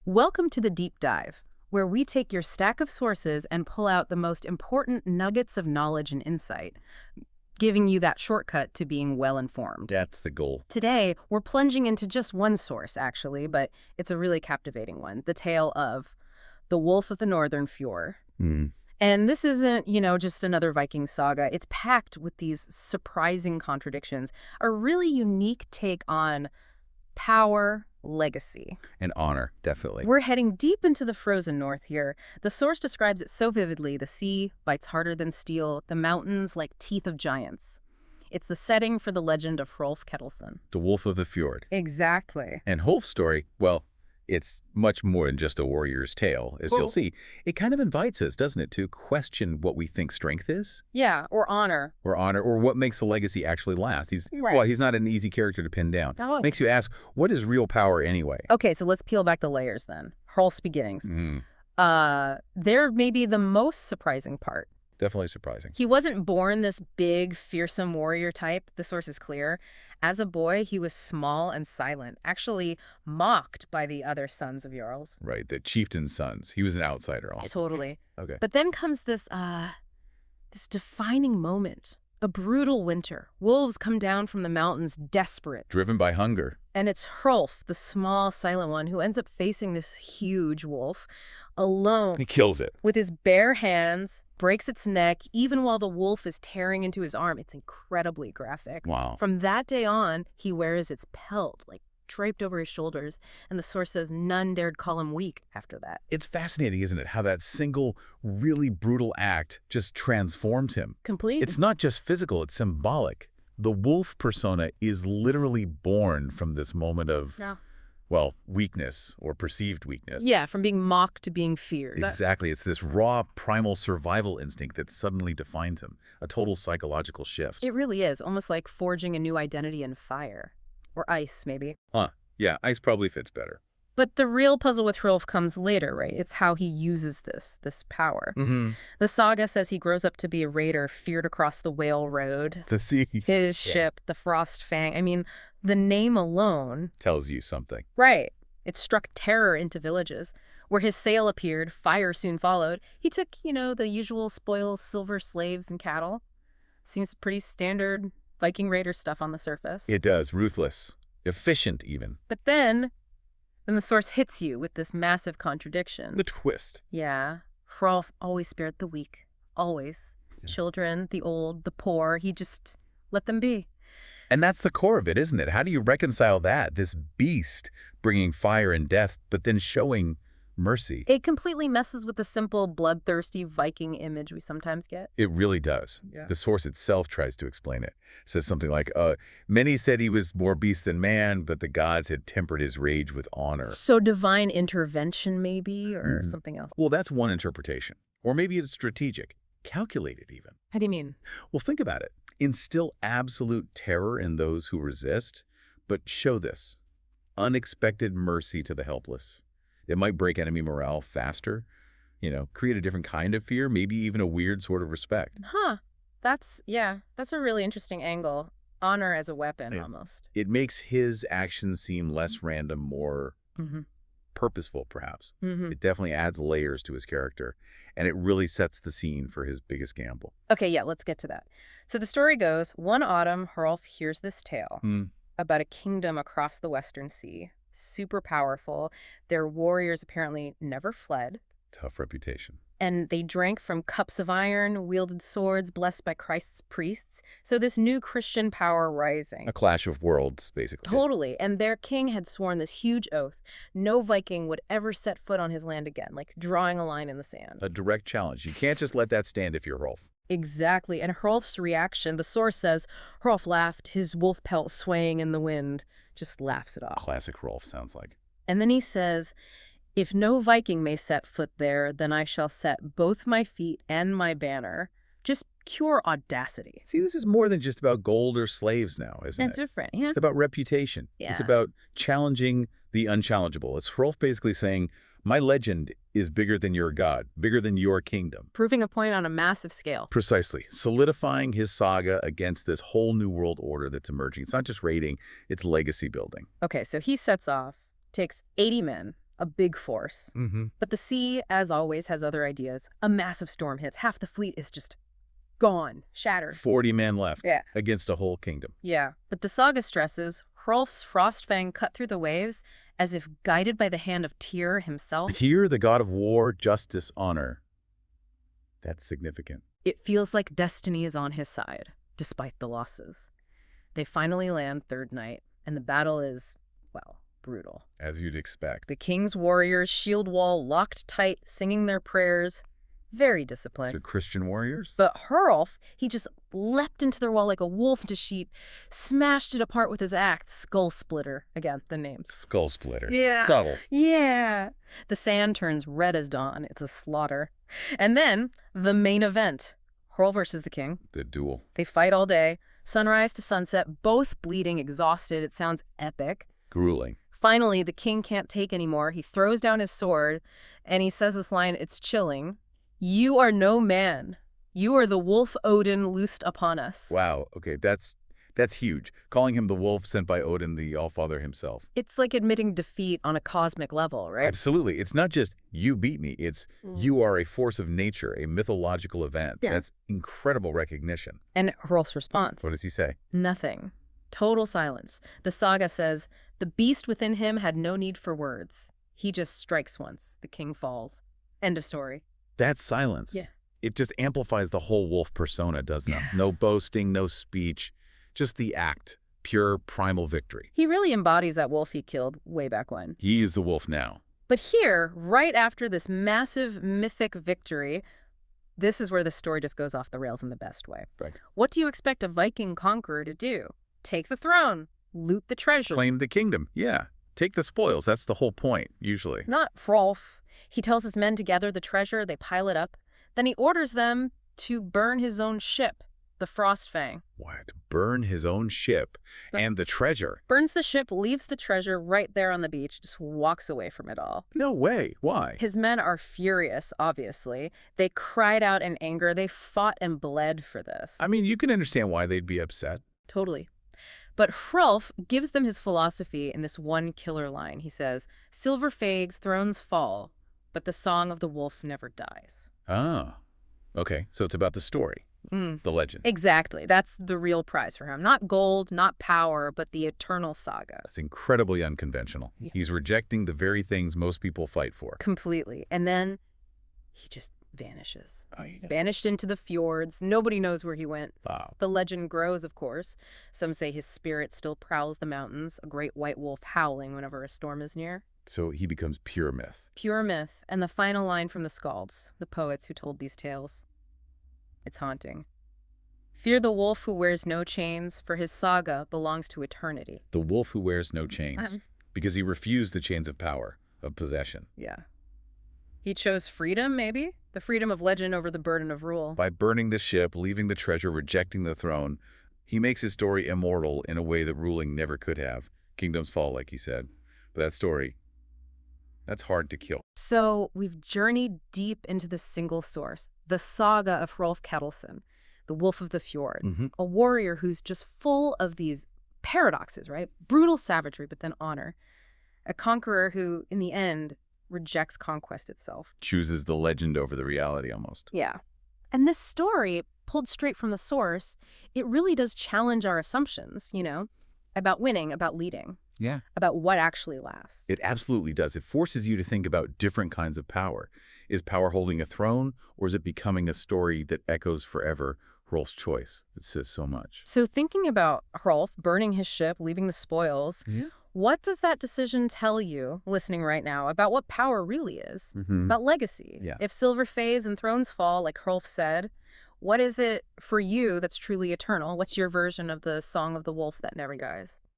Welcome to the Deep Dive, where we take your stack of sources and pull out the most important nuggets of knowledge and insight, giving you that shortcut to being well-informed. That's the goal. Today, we're plunging into just one source, actually, but it's a really captivating one, the tale of the Wolf of the Northern Fjord. And this isn't, just another Viking saga. It's packed with these surprising contradictions, a really unique take on power, legacy. And honor, definitely. We're heading deep into the frozen north here. The source describes it so vividly. The sea bites harder than steel, the mountains like teeth of giants. It's the setting for the legend of Hrolf Ketilsson. The Wolf of the Fjord. Exactly. And Hrolf's story, well, it's much more than just a warrior's tale, as you'll see. It kind of invites us, doesn't it, to question what we think strength is? Yeah, or honor. Or honor, or what makes a legacy actually last. Right. Well, he's not an easy character to pin down. Oh. Makes you ask, what is real power anyway? Okay, so let's peel back the layers then. Hrolf's beginnings. They're maybe the most surprising part. Definitely surprising. He wasn't born this big, fearsome warrior type. The source is clear. As a boy, he was small and silent, actually mocked by the other sons of Jarls. Right, the chieftain's sons. He was an outsider also. Totally. Okay. But then comes this defining moment. A brutal winter. Wolves come down from the mountains desperate. Driven by hunger. And it's Hrolf, the small, silent one, who ends up facing this huge wolf alone. He kills it. With his bare hands, breaks its neck, even while the wolf is tearing into his arm. It's incredibly graphic. Wow. From that day on, he wears its pelt, draped over his shoulders, and the source says none dared call him weak after that. It's fascinating, isn't it, how that single, really brutal act just transforms him. Complete. It's not just physical, it's symbolic. The wolf persona is literally born from this moment of, well, weakness or perceived weakness. Yeah, from being mocked to being feared. Exactly. It's this raw, primal survival instinct that suddenly defines him. A total psychological shift. It really is, almost like forging a new identity in fire. Or ice, maybe. Yeah, ice probably fits better. But the real puzzle with Hrolf comes later, right? It's how he uses this power. The saga says he grows up to be a raider feared across the Whale Road. The sea. His ship, the Frost Fang. I mean, the name alone tells you something. Right. It struck terror into villages. Where his sail appeared, fire soon followed. He took, the usual spoils, silver, slaves, and cattle. Seems pretty standard Viking raider stuff on the surface. It does. Ruthless. Efficient, even. But then the source hits you with this massive contradiction. The twist. Yeah. Hrolf always spared the weak. Always. Yeah. Children, the old, the poor. He just let them be. And that's the core of it, isn't it? How do you reconcile that? This beast bringing fire and death, but then showing mercy. It completely messes with the simple, bloodthirsty Viking image we sometimes get. It really does. Yeah. The source itself tries to explain it. It says something like, many said he was more beast than man, but the gods had tempered his rage with honor. So divine intervention, maybe, or something else? Well, that's one interpretation. Or maybe it's strategic, calculated even. How do you mean? Well, think about it. Instill absolute terror in those who resist, but show this. Unexpected mercy to the helpless. It might break enemy morale faster, create a different kind of fear, maybe even a weird sort of respect. That's a really interesting angle. Honor as a weapon, almost. It makes his actions seem less random, more purposeful, perhaps. It definitely adds layers to his character, and it really sets the scene for his biggest gamble. Okay, yeah, let's get to that. So the story goes, one autumn, Hrolf hears this tale about a kingdom across the Western Sea. Super powerful. Their warriors apparently never fled. Tough reputation. And they drank from cups of iron, wielded swords blessed by Christ's priests. So this new Christian power rising. A clash of worlds, basically. Totally. And their king had sworn this huge oath. No Viking would ever set foot on his land again, like drawing a line in the sand. A direct challenge. You can't just let that stand if you're Hrolf. Exactly. And Hrolf's reaction, the source says, Hrolf laughed, his wolf pelt swaying in the wind, just laughs it off. Classic Hrolf, sounds like. And then he says, if no Viking may set foot there, then I shall set both my feet and my banner. Just pure audacity. See, this is more than just about gold or slaves now, isn't it? It's different, yeah. It's about reputation. Yeah. It's about challenging the unchallengeable. It's Hrolf basically saying, my legend is bigger than your god, bigger than your kingdom. Proving a point on a massive scale. Precisely. Solidifying his saga against this whole new world order that's emerging. It's not just raiding, it's legacy building. Okay, so he sets off, takes 80 men, a big force. But the sea, as always, has other ideas. A massive storm hits. Half the fleet is just gone, shattered. 40 men left Yeah. against a whole kingdom. Yeah. But the saga stresses Hrolf's Frostfang cut through the waves as if guided by the hand of Tyr himself. Tyr, the god of war, justice, honor. That's significant. It feels like destiny is on his side, despite the losses. They finally land third night, and the battle is, well, brutal. As you'd expect. The king's warriors, shield wall locked tight, singing their prayers. Very disciplined. The Christian warriors? But Hrolf, he just leapt into their wall like a wolf into sheep, smashed it apart with his axe. Skull Splitter. Again, the names. Skull Splitter. Yeah. Subtle. Yeah. The sand turns red as dawn. It's a slaughter. And then, the main event. Hrolf versus the king. The duel. They fight all day, sunrise to sunset, both bleeding, exhausted. It sounds epic. Grueling. Finally, the king can't take anymore. He throws down his sword, and he says this line, it's chilling. You are no man. You are the wolf Odin loosed upon us. Wow. Okay, that's huge. Calling him the wolf sent by Odin, the Allfather himself. It's like admitting defeat on a cosmic level, right? Absolutely. It's not just you beat me. It's you are a force of nature, a mythological event. Yeah. That's incredible recognition. And Hrolf's response? What does he say? Nothing. Total silence. The saga says, the beast within him had no need for words. He just strikes once. The king falls. End of story. That silence. Yeah. It just amplifies the whole wolf persona, doesn't it? No boasting, no speech, just the act. Pure primal victory. He really embodies that wolf he killed way back when. He is the wolf now. But here, right after this massive mythic victory, this is where the story just goes off the rails in the best way. Right. What do you expect a Viking conqueror to do? Take the throne, loot the treasure. Claim the kingdom. Yeah. Take the spoils. That's the whole point, usually. Not Hrolf. He tells his men to gather the treasure, they pile it up. Then he orders them to burn his own ship, the Frostfang. What? Burn his own ship and the treasure? Burns the ship, leaves the treasure right there on the beach, just walks away from it all. No way. Why? His men are furious, obviously. They cried out in anger. They fought and bled for this. I mean, you can understand why they'd be upset. Totally. But Hrolf gives them his philosophy in this one killer line. He says, silver fades, thrones fall, but the song of the wolf never dies. Ah. Okay, so it's about the story, the legend. Exactly. That's the real prize for him. Not gold, not power, but the eternal saga. It's incredibly unconventional. Yeah. He's rejecting the very things most people fight for. Completely. And then he just vanishes. Oh, yeah. Vanished into the fjords. Nobody knows where he went. Wow. The legend grows, of course. Some say his spirit still prowls the mountains, a great white wolf howling whenever a storm is near. So he becomes pure myth. Pure myth, and the final line from the skalds, the poets who told these tales. It's haunting. Fear the wolf who wears no chains, for his saga belongs to eternity. The wolf who wears no chains. Because he refused the chains of power, of possession. Yeah. He chose freedom, maybe? The freedom of legend over the burden of rule. By burning the ship, leaving the treasure, rejecting the throne, he makes his story immortal in a way that ruling never could have. Kingdoms fall, like he said. But that story, that's hard to kill. So we've journeyed deep into the single source, the saga of Hrolf Ketilsson, the Wolf of the Fjord, a warrior who's just full of these paradoxes, right? Brutal savagery, but then honor. A conqueror who, in the end, rejects conquest itself. Chooses the legend over the reality, almost. Yeah. And this story, pulled straight from the source, it really does challenge our assumptions, you know, about winning, about leading. Yeah. About what actually lasts. It absolutely does. It forces you to think about different kinds of power. Is power holding a throne, or is it becoming a story that echoes forever? Hrolf's choice. It says so much. So thinking about Hrolf burning his ship, leaving the spoils, what does that decision tell you, listening right now, about what power really is? About legacy? Yeah. If silver fades and thrones fall, like Hrolf said, what is it for you that's truly eternal? What's your version of the song of the wolf that never dies?